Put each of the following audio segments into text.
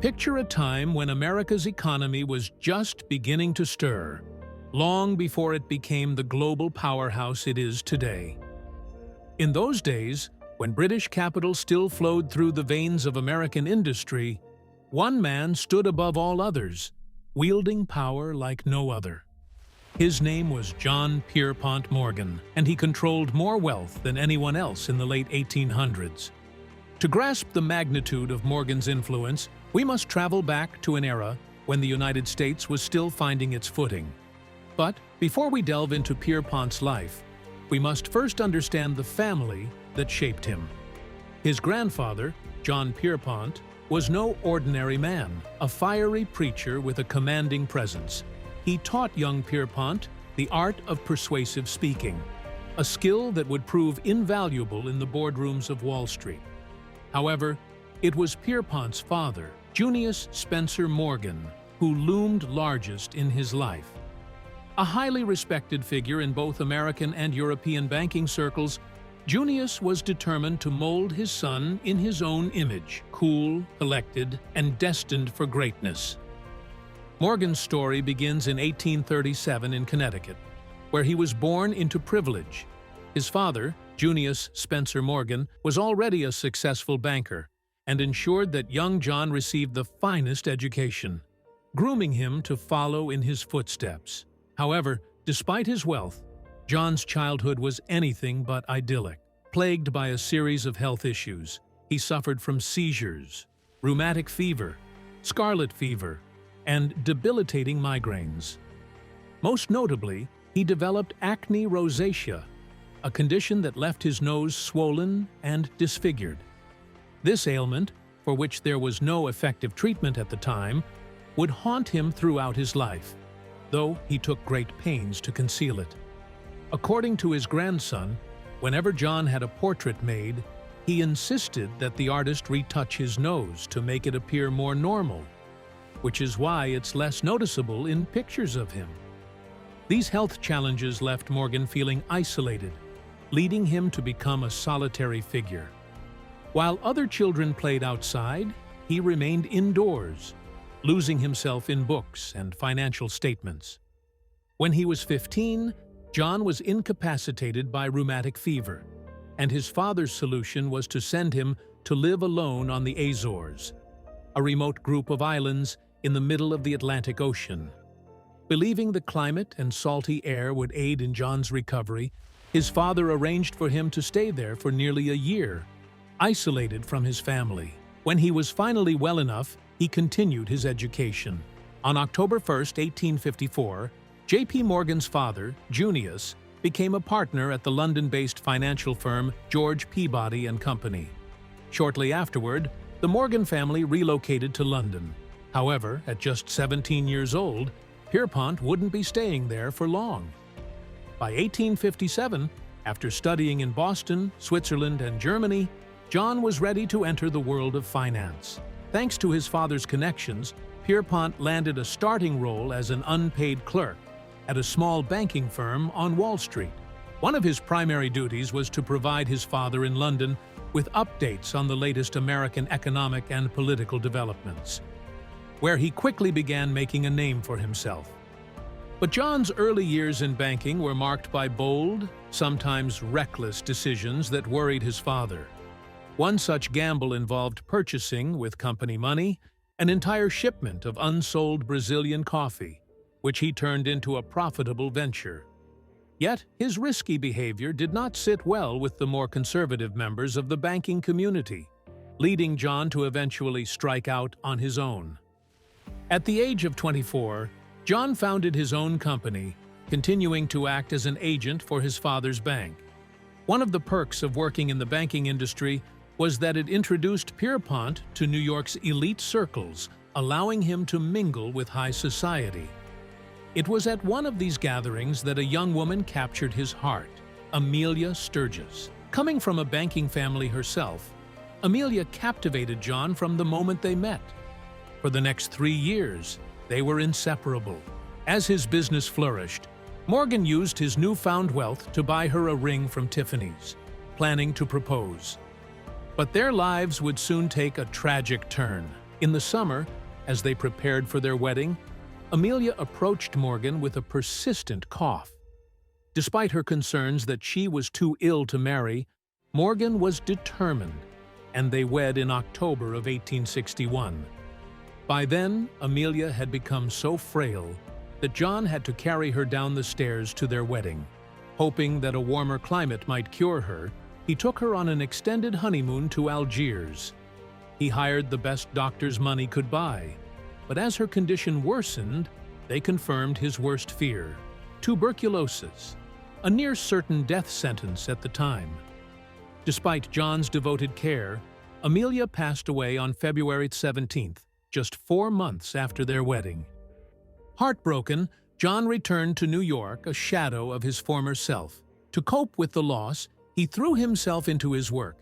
Picture a time when America's economy was just beginning to stir, long before it became the global powerhouse it is today. In those days, when British capital still flowed through the veins of American industry, one man stood above all others, wielding power like no other. His name was John Pierpont Morgan, and he controlled more wealth than anyone else in the late 1800s. To grasp the magnitude of Morgan's influence, we must travel back to an era when the United States was still finding its footing. But before we delve into Pierpont's life, we must first understand the family that shaped him. His grandfather, John Pierpont, was no ordinary man, a fiery preacher with a commanding presence. He taught young Pierpont the art of persuasive speaking, a skill that would prove invaluable in the boardrooms of Wall Street. However, it was Pierpont's father, Junius Spencer Morgan, who loomed largest in his life. A highly respected figure in both American and European banking circles, Junius was determined to mold his son in his own image, cool, collected, and destined for greatness. Morgan's story begins in 1837 in Connecticut, where he was born into privilege. His father, Junius Spencer Morgan, was already a successful banker and ensured that young John received the finest education, grooming him to follow in his footsteps. However, despite his wealth, John's childhood was anything but idyllic. Plagued by a series of health issues, he suffered from seizures, rheumatic fever, scarlet fever, and debilitating migraines. Most notably, he developed acne rosacea, a condition that left his nose swollen and disfigured. This ailment, for which there was no effective treatment at the time, would haunt him throughout his life, though he took great pains to conceal it. According to his grandson, whenever John had a portrait made, he insisted that the artist retouch his nose to make it appear more normal, which is why it's less noticeable in pictures of him. These health challenges left Morgan feeling isolated, leading him to become a solitary figure. While other children played outside, he remained indoors, losing himself in books and financial statements. When he was 15, John was incapacitated by rheumatic fever, and his father's solution was to send him to live alone on the Azores, a remote group of islands in the middle of the Atlantic Ocean. Believing the climate and salty air would aid in John's recovery, his father arranged for him to stay there for nearly a year, isolated from his family. When he was finally well enough, he continued his education. On October 1, 1854, J. P. Morgan's father, Junius, became a partner at the London-based financial firm George Peabody and Company. Shortly afterward, the Morgan family relocated to London. However, at just 17 years old, Pierpont wouldn't be staying there for long. By 1857, after studying in Boston, Switzerland, and Germany, John was ready to enter the world of finance. Thanks to his father's connections, Pierpont landed a starting role as an unpaid clerk at a small banking firm on Wall Street. One of his primary duties was to provide his father in London with updates on the latest American economic and political developments, where he quickly began making a name for himself. But John's early years in banking were marked by bold, sometimes reckless decisions that worried his father. One such gamble involved purchasing, with company money, an entire shipment of unsold Brazilian coffee, which he turned into a profitable venture. Yet, his risky behavior did not sit well with the more conservative members of the banking community, leading John to eventually strike out on his own. At the age of 24, John founded his own company, continuing to act as an agent for his father's bank. One of the perks of working in the banking industry was that it introduced Pierpont to New York's elite circles, allowing him to mingle with high society. It was at one of these gatherings that a young woman captured his heart, Amelia Sturgis. Coming from a banking family herself, Amelia captivated John from the moment they met. For the next 3 years, they were inseparable. As his business flourished, Morgan used his newfound wealth to buy her a ring from Tiffany's, planning to propose. But their lives would soon take a tragic turn. In the summer, as they prepared for their wedding, Amelia approached Morgan with a persistent cough. Despite her concerns that she was too ill to marry, Morgan was determined, and they wed in October of 1861. By then, Amelia had become so frail that John had to carry her down the stairs to their wedding. Hoping that a warmer climate might cure her, he took her on an extended honeymoon to Algiers. He hired the best doctors money could buy, but as her condition worsened, they confirmed his worst fear: tuberculosis, a near-certain death sentence at the time. Despite John's devoted care, Amelia passed away on February 17th, just 4 months after their wedding. Heartbroken, John returned to New York, a shadow of his former self. To cope with the loss, he threw himself into his work,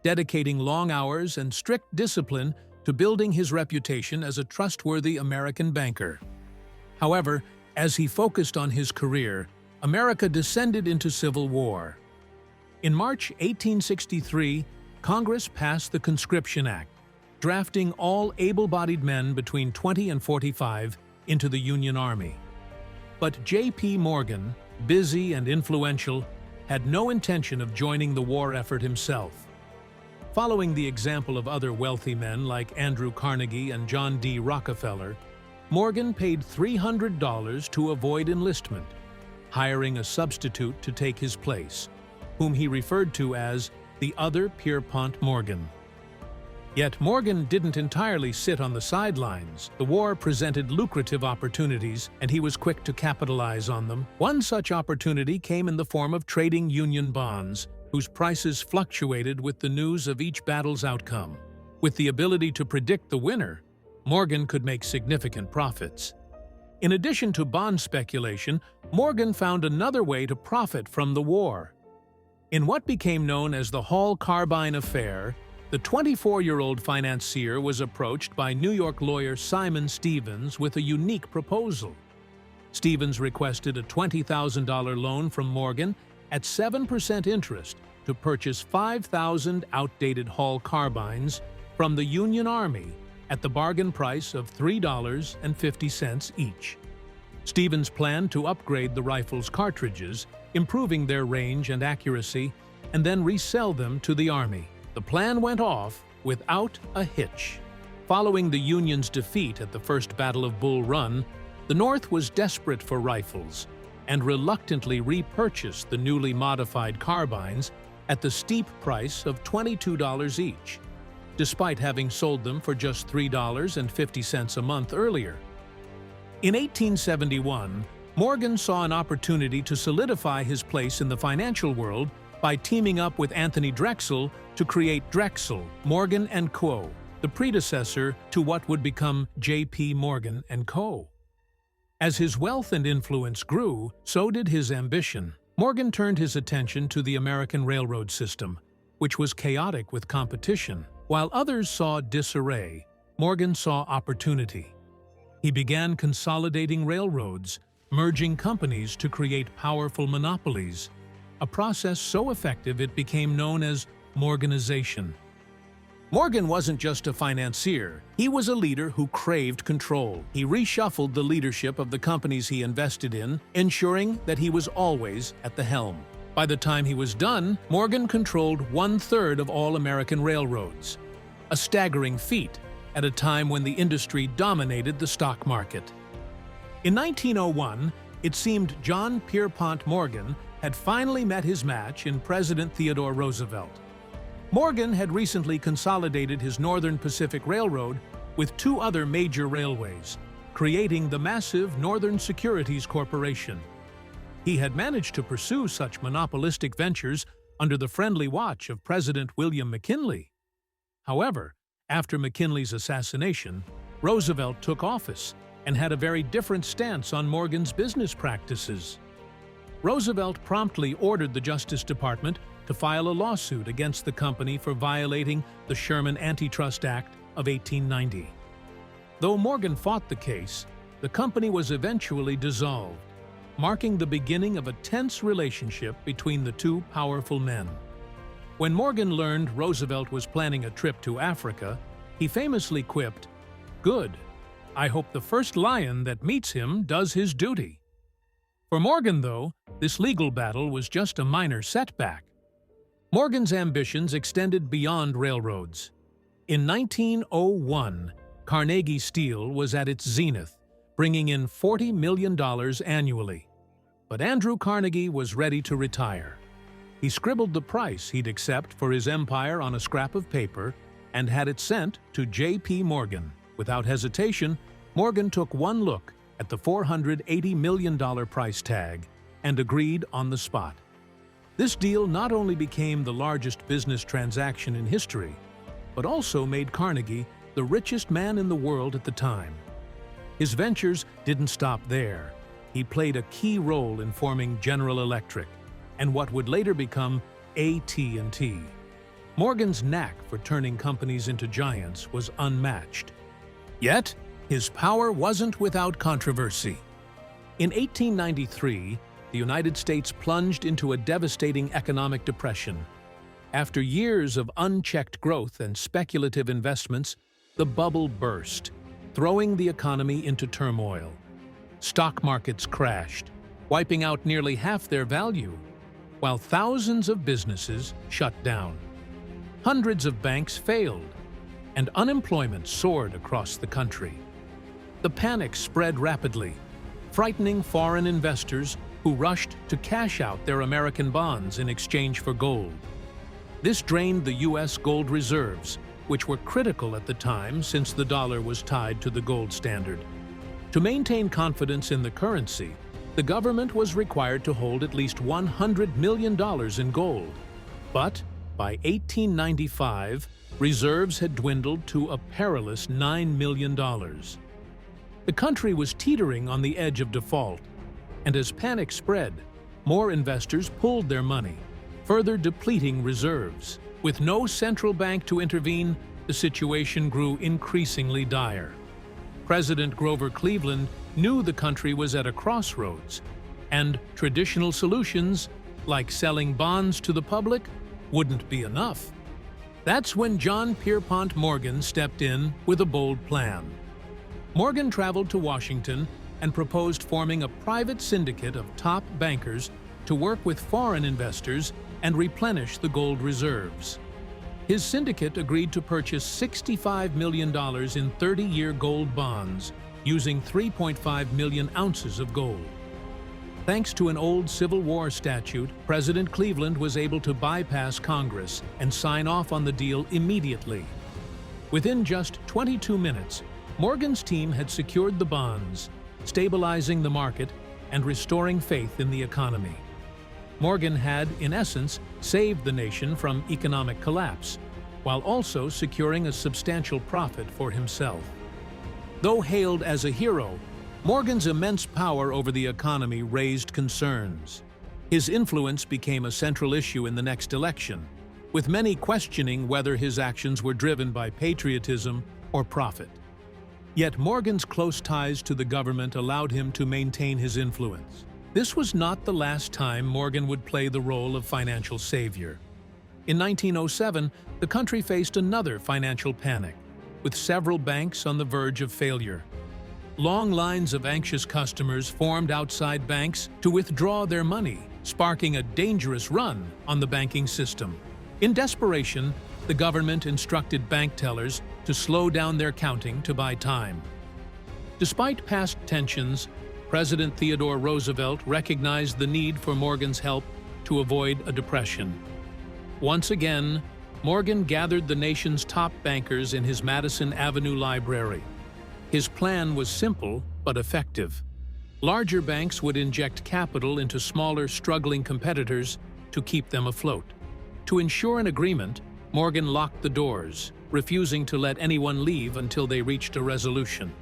dedicating long hours and strict discipline to building his reputation as a trustworthy American banker. However, as he focused on his career, America descended into civil war. In March 1863, Congress passed the Conscription Act, drafting all able-bodied men between 20 and 45 into the Union Army. But J. P. Morgan, busy and influential, had no intention of joining the war effort himself. Following the example of other wealthy men like Andrew Carnegie and John D. Rockefeller, Morgan paid $300 to avoid enlistment, hiring a substitute to take his place, whom he referred to as the other Pierpont Morgan. Yet Morgan didn't entirely sit on the sidelines. The war presented lucrative opportunities, and he was quick to capitalize on them. One such opportunity came in the form of trading Union bonds, whose prices fluctuated with the news of each battle's outcome. With the ability to predict the winner, Morgan could make significant profits. In addition to bond speculation, Morgan found another way to profit from the war. In what became known as the Hall Carbine Affair, the 24-year-old financier was approached by New York lawyer Simon Stevens with a unique proposal. Stevens requested a $20,000 loan from Morgan at 7% interest to purchase 5,000 outdated Hall carbines from the Union Army at the bargain price of $3.50 each. Stevens planned to upgrade the rifle's cartridges, improving their range and accuracy, and then resell them to the Army. The plan went off without a hitch. Following the Union's defeat at the First Battle of Bull Run, the North was desperate for rifles and reluctantly repurchased the newly modified carbines at the steep price of $22 each, despite having sold them for just $3.50 a month earlier. In 1871, Morgan saw an opportunity to solidify his place in the financial world by teaming up with Anthony Drexel to create Drexel, Morgan & Co., the predecessor to what would become J. P. Morgan & Co. As his wealth and influence grew, so did his ambition. Morgan turned his attention to the American railroad system, which was chaotic with competition. While others saw disarray, Morgan saw opportunity. He began consolidating railroads, merging companies to create powerful monopolies, a process so effective it became known as Morganization. Morgan wasn't just a financier, he was a leader who craved control. He reshuffled the leadership of the companies he invested in, ensuring that he was always at the helm. By the time he was done, Morgan controlled 1/3 of all American railroads, a staggering feat at a time when the industry dominated the stock market. In 1901, it seemed John Pierpont Morgan had finally met his match in President Theodore Roosevelt. Morgan had recently consolidated his Northern Pacific Railroad with 2 other major railways, creating the massive Northern Securities Corporation. He had managed to pursue such monopolistic ventures under the friendly watch of President William McKinley. However, after McKinley's assassination, Roosevelt took office and had a very different stance on Morgan's business practices. Roosevelt promptly ordered the Justice Department to file a lawsuit against the company for violating the Sherman Antitrust Act of 1890. Though Morgan fought the case, the company was eventually dissolved, marking the beginning of a tense relationship between the two powerful men. When Morgan learned Roosevelt was planning a trip to Africa, he famously quipped, Good. I hope the first lion that meets him does his duty. For Morgan, though, this legal battle was just a minor setback. Morgan's ambitions extended beyond railroads. In 1901, Carnegie Steel was at its zenith, bringing in $40 million annually. But Andrew Carnegie was ready to retire. He scribbled the price he'd accept for his empire on a scrap of paper and had it sent to J. P. Morgan. Without hesitation, Morgan took one look at the $480 million price tag and agreed on the spot. This deal not only became the largest business transaction in history, but also made Carnegie the richest man in the world at the time. His ventures didn't stop there. He played a key role in forming General Electric and what would later become AT&T. Morgan's knack for turning companies into giants was unmatched. Yet, his power wasn't without controversy. In 1893, the United States plunged into a devastating economic depression. After years of unchecked growth and speculative investments, the bubble burst, throwing the economy into turmoil. Stock markets crashed, wiping out nearly half their value, while thousands of businesses shut down. Hundreds of banks failed, and unemployment soared across the country. The panic spread rapidly, frightening foreign investors who rushed to cash out their American bonds in exchange for gold. This drained the U.S. gold reserves, which were critical at the time since the dollar was tied to the gold standard. To maintain confidence in the currency, the government was required to hold at least $100 million in gold. But by 1895, reserves had dwindled to a perilous $9 million. The country was teetering on the edge of default, and as panic spread, more investors pulled their money, further depleting reserves. With no central bank to intervene, the situation grew increasingly dire. President Grover Cleveland knew the country was at a crossroads, and traditional solutions, like selling bonds to the public, wouldn't be enough. That's when John Pierpont Morgan stepped in with a bold plan. Morgan traveled to Washington and proposed forming a private syndicate of top bankers to work with foreign investors and replenish the gold reserves. His syndicate agreed to purchase $65 million in 30-year gold bonds, using 3.5 million ounces of gold. Thanks to an old Civil War statute, President Cleveland was able to bypass Congress and sign off on the deal immediately. Within just 22 minutes, Morgan's team had secured the bonds, stabilizing the market and restoring faith in the economy. Morgan had, in essence, saved the nation from economic collapse, while also securing a substantial profit for himself. Though hailed as a hero, Morgan's immense power over the economy raised concerns. His influence became a central issue in the next election, with many questioning whether his actions were driven by patriotism or profit. Yet Morgan's close ties to the government allowed him to maintain his influence. This was not the last time Morgan would play the role of financial savior. In 1907, the country faced another financial panic, with several banks on the verge of failure. Long lines of anxious customers formed outside banks to withdraw their money, sparking a dangerous run on the banking system. In desperation, the government instructed bank tellers to slow down their counting to buy time. Despite past tensions, President Theodore Roosevelt recognized the need for Morgan's help to avoid a depression. Once again, Morgan gathered the nation's top bankers in his Madison Avenue library. His plan was simple but effective. Larger banks would inject capital into smaller, struggling competitors to keep them afloat. To ensure an agreement, Morgan locked the doors, refusing to let anyone leave until they reached a resolution.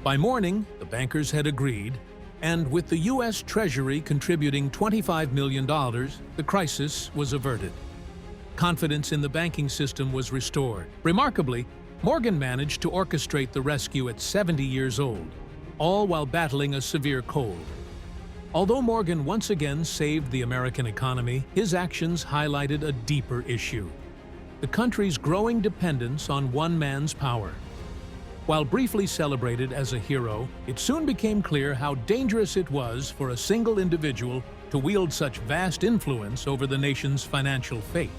By morning, the bankers had agreed, and with the U.S. Treasury contributing $25 million, the crisis was averted. Confidence in the banking system was restored. Remarkably, Morgan managed to orchestrate the rescue at 70 years old, all while battling a severe cold. Although Morgan once again saved the American economy, his actions highlighted a deeper issue: the country's growing dependence on one man's power. While briefly celebrated as a hero, it soon became clear how dangerous it was for a single individual to wield such vast influence over the nation's financial fate.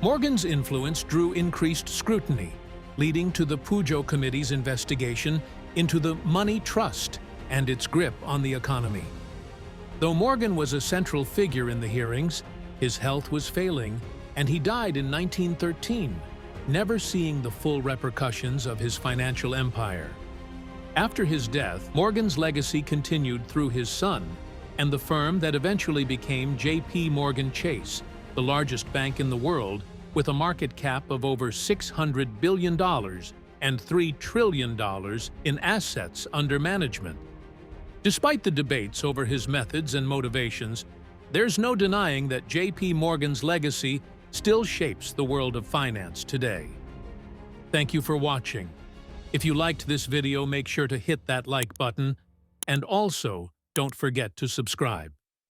Morgan's influence drew increased scrutiny, leading to the Pujo Committee's investigation into the money trust and its grip on the economy. Though Morgan was a central figure in the hearings, his health was failing, and he died in 1913, never seeing the full repercussions of his financial empire. After his death, Morgan's legacy continued through his son and the firm that eventually became J.P. Morgan Chase, the largest bank in the world, with a market cap of over $600 billion and $3 trillion in assets under management. Despite the debates over his methods and motivations, there's no denying that J.P. Morgan's legacy still shapes the world of finance today. Thank you for watching. If you liked this video, make sure to hit that like button, and also don't forget to subscribe.